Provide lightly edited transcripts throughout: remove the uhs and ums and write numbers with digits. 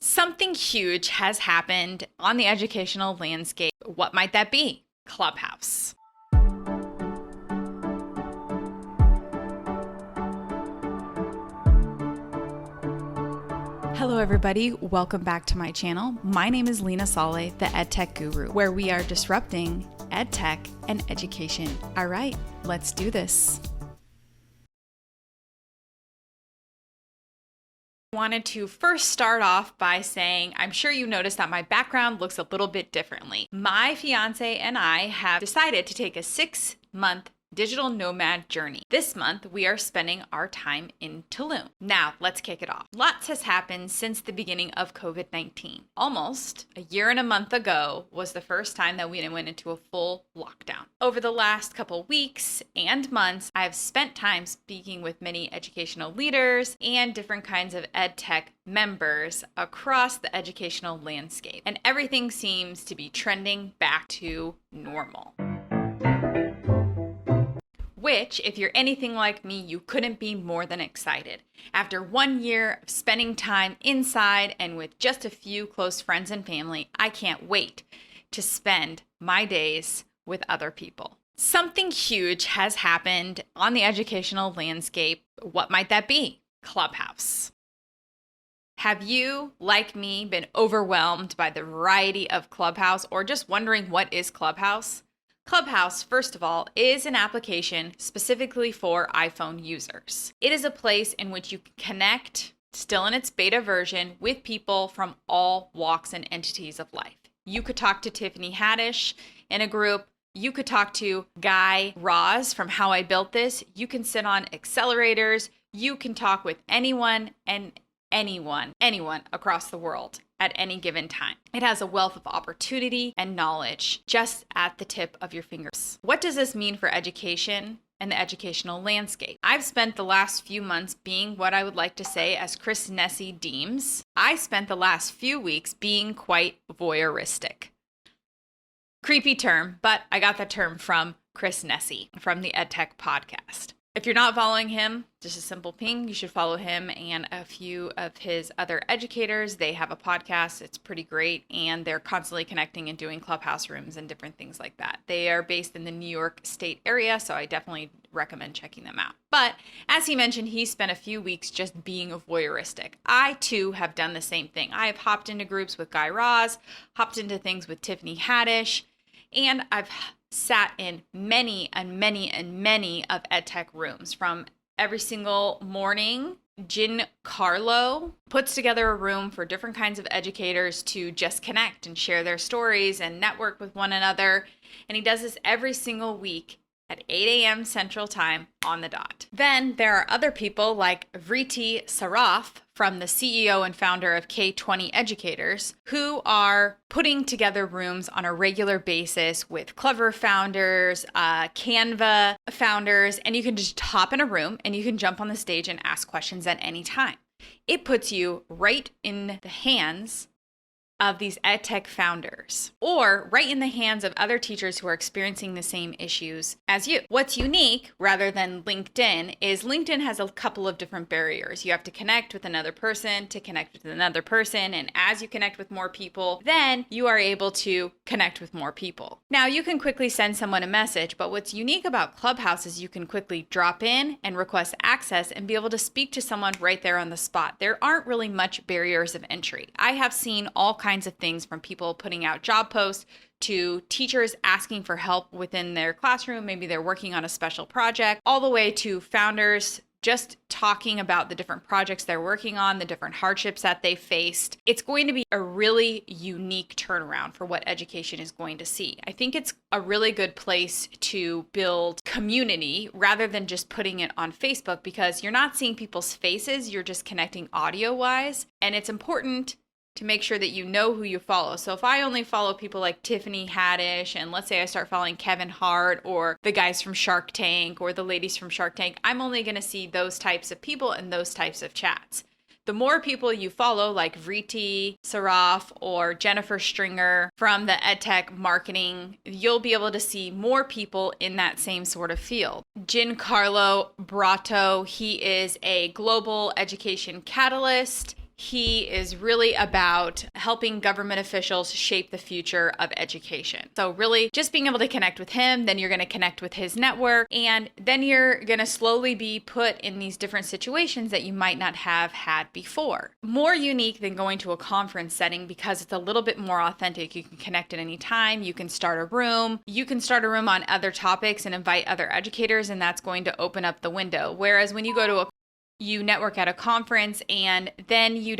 Something huge has happened on the educational landscape. What might that be? Clubhouse. Hello everybody, welcome back to my channel. My name is Lena Saleh, the Edtech Guru, where we are disrupting edtech and education. All right, let's do this. Wanted to first start off by saying, I'm sure you noticed that my background looks a little bit differently. My fiance and I have decided to take a 6-month digital nomad journey. This month, we are spending our time in Tulum. Now, let's kick it off. Lots has happened since the beginning of COVID-19. Almost a year and a month ago was the first time that we went into a full lockdown. Over the last couple weeks and months, I've spent time speaking with many educational leaders and different kinds of EdTech members across the educational landscape, and everything seems to be trending back to normal. Which, if you're anything like me, you couldn't be more than excited. After 1 year of spending time inside and with just a few close friends and family, I can't wait to spend my days with other people. Something huge has happened on the educational landscape. What might that be? Clubhouse. Have you, like me, been overwhelmed by the variety of Clubhouse or just wondering what is Clubhouse? Clubhouse, first of all, is an application specifically for iPhone users. It is a place in which you can connect, still in its beta version, with people from all walks and entities of life. You could talk to Tiffany Haddish in a group. You could talk to Guy Raz from How I Built This. You can sit on accelerators. You can talk with anyone and anyone across the world at any given time. It has a wealth of opportunity and knowledge just at the tip of your fingers. What does this mean for education and the educational landscape? I've spent the last few months being what I would like to say, as Chris Nesi deems, I spent the last few weeks being quite voyeuristic. Creepy term, but I got that term from Chris Nesi from the Edtech podcast. If you're not following him, just a simple ping, you should follow him and a few of his other educators. They have a podcast. It's pretty great. And they're constantly connecting and doing Clubhouse rooms and different things like that. They are based in the New York State area, so I definitely recommend checking them out. But as he mentioned, he spent a few weeks just being voyeuristic. I too have done the same thing. I have hopped into groups with Guy Raz, hopped into things with Tiffany Haddish, and I've sat in many of EdTech rooms. From every single morning, Giancarlo puts together a room for different kinds of educators to just connect and share their stories and network with one another. And he does this every single week at 8 a.m. Central Time on the dot. Then there are other people like Vriti Saraf, from the CEO and founder of K20 Educators, who are putting together rooms on a regular basis with Clever founders, Canva founders, and you can just hop in a room and you can jump on the stage and ask questions at any time. It puts you right in the hands of these EdTech founders, or right in the hands of other teachers who are experiencing the same issues as you. What's unique, rather than LinkedIn, is LinkedIn has a couple of different barriers. You have to connect with another person to connect with another person, and as you connect with more people, then you are able to connect with more people. Now, you can quickly send someone a message, but what's unique about Clubhouse is you can quickly drop in and request access and be able to speak to someone right there on the spot. There aren't really much barriers of entry. I have seen all kinds of things, from people putting out job posts to teachers asking for help within their classroom. Maybe they're working on a special project, all the way to founders just talking about the different projects they're working on, the different hardships that they faced. It's going to be a really unique turnaround for what education is going to see. I think it's a really good place to build community rather than just putting it on Facebook, because you're not seeing people's faces, you're just connecting audio-wise. And it's important to make sure that you know who you follow. So if I only follow people like Tiffany Haddish, and let's say I start following Kevin Hart or the guys from Shark Tank or the ladies from Shark Tank, I'm only going to see those types of people and those types of chats. The more people you follow, like Vriti Saraf or Jennifer Stringer from the EdTech marketing, you'll be able to see more people in that same sort of field. Giancarlo Brato, he is a global education catalyst. he is really about helping government officials shape the future of education. So really just being able to connect with him, then you're going to connect with his network, and then you're going to slowly be put in these different situations that you might not have had before. More unique than going to a conference setting because it's a little bit more authentic. You can connect at any time. You can start a room. You can start a room on other topics and invite other educators, and that's going to open up the window. Whereas when you go to you network at a conference and then you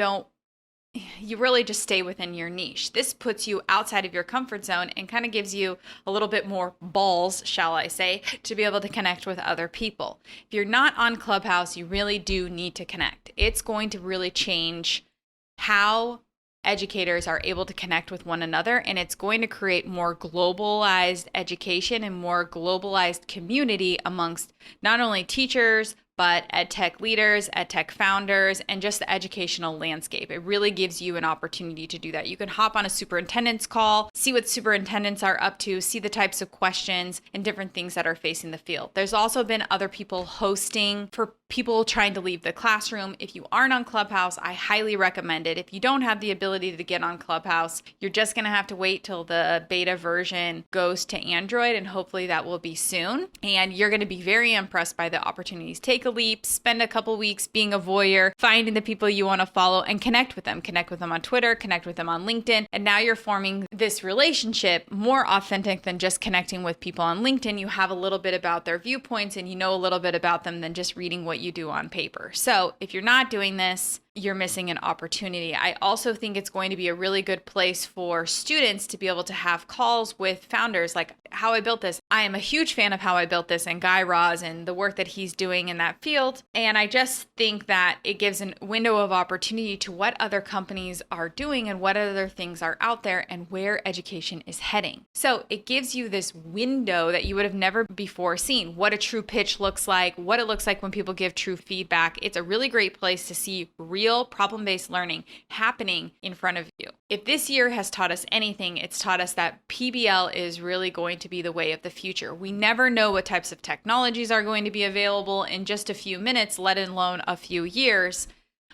really just stay within your niche. This puts you outside of your comfort zone and kind of gives you a little bit more balls, shall I say, to be able to connect with other people. If you're not on Clubhouse, you really do need to connect. It's going to really change how educators are able to connect with one another, and it's going to create more globalized education and more globalized community amongst not only teachers, but EdTech leaders, EdTech founders, and just the educational landscape. It really gives you an opportunity to do that. You can hop on a superintendent's call, see what superintendents are up to, see the types of questions and different things that are facing the field. There's also been other people hosting for people trying to leave the classroom. If you aren't on Clubhouse, I highly recommend it. If you don't have the ability to get on Clubhouse, you're just going to have to wait till the beta version goes to Android, and hopefully that will be soon. And you're going to be very impressed by the opportunities. Take a leap, spend a couple weeks being a voyeur, finding the people you want to follow and connect with them. Connect with them on Twitter, connect with them on LinkedIn. And now you're forming this relationship more authentic than just connecting with people on LinkedIn. You have a little bit about their viewpoints and you know a little bit about them than just reading what you do on paper. So if you're not doing this, you're missing an opportunity. I also think it's going to be a really good place for students to be able to have calls with founders, like How I Built This. I am a huge fan of How I Built This and Guy Raz and the work that he's doing in that field. And I just think that it gives a window of opportunity to what other companies are doing and what other things are out there and where education is heading. So it gives you this window that you would have never before seen, what a true pitch looks like, what it looks like when people give true feedback. It's a really great place to see real problem-based learning happening in front of you. If this year has taught us anything, it's taught us that PBL is really going to be the way of the future. We never know what types of technologies are going to be available in just a few minutes, let alone a few years.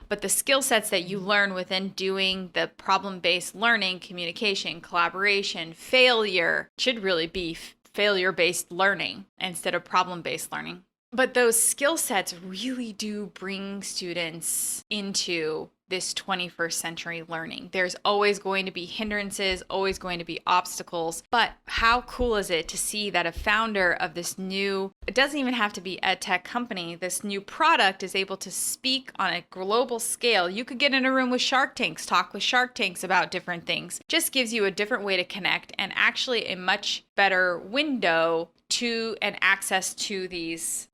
But the skill sets that you learn within doing the problem-based learning, communication, collaboration, failure, should really be failure-based learning instead of problem-based learning. But those skill sets really do bring students into this 21st century learning. There's always going to be hindrances, always going to be obstacles, but how cool is it to see that a founder of this new, it doesn't even have to be EdTech company, this new product is able to speak on a global scale. You could get in a room with Shark Tanks, talk with Shark Tanks about different things. Just gives you a different way to connect and actually a much better window to and access to these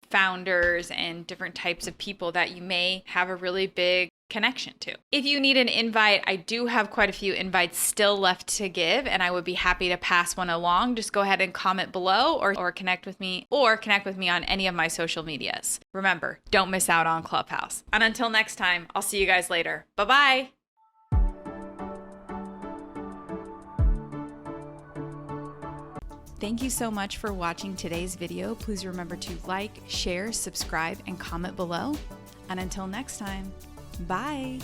founders and different types of people that you may have a really big connection to. If you need an invite, I do have quite a few invites still left to give, and I would be happy to pass one along. Just go ahead and comment below or connect with me on any of my social medias. Remember, don't miss out on Clubhouse. And until next time, I'll see you guys later. Bye-bye. Thank you so much for watching today's video. Please remember to like, share, subscribe, and comment below. And until next time, bye.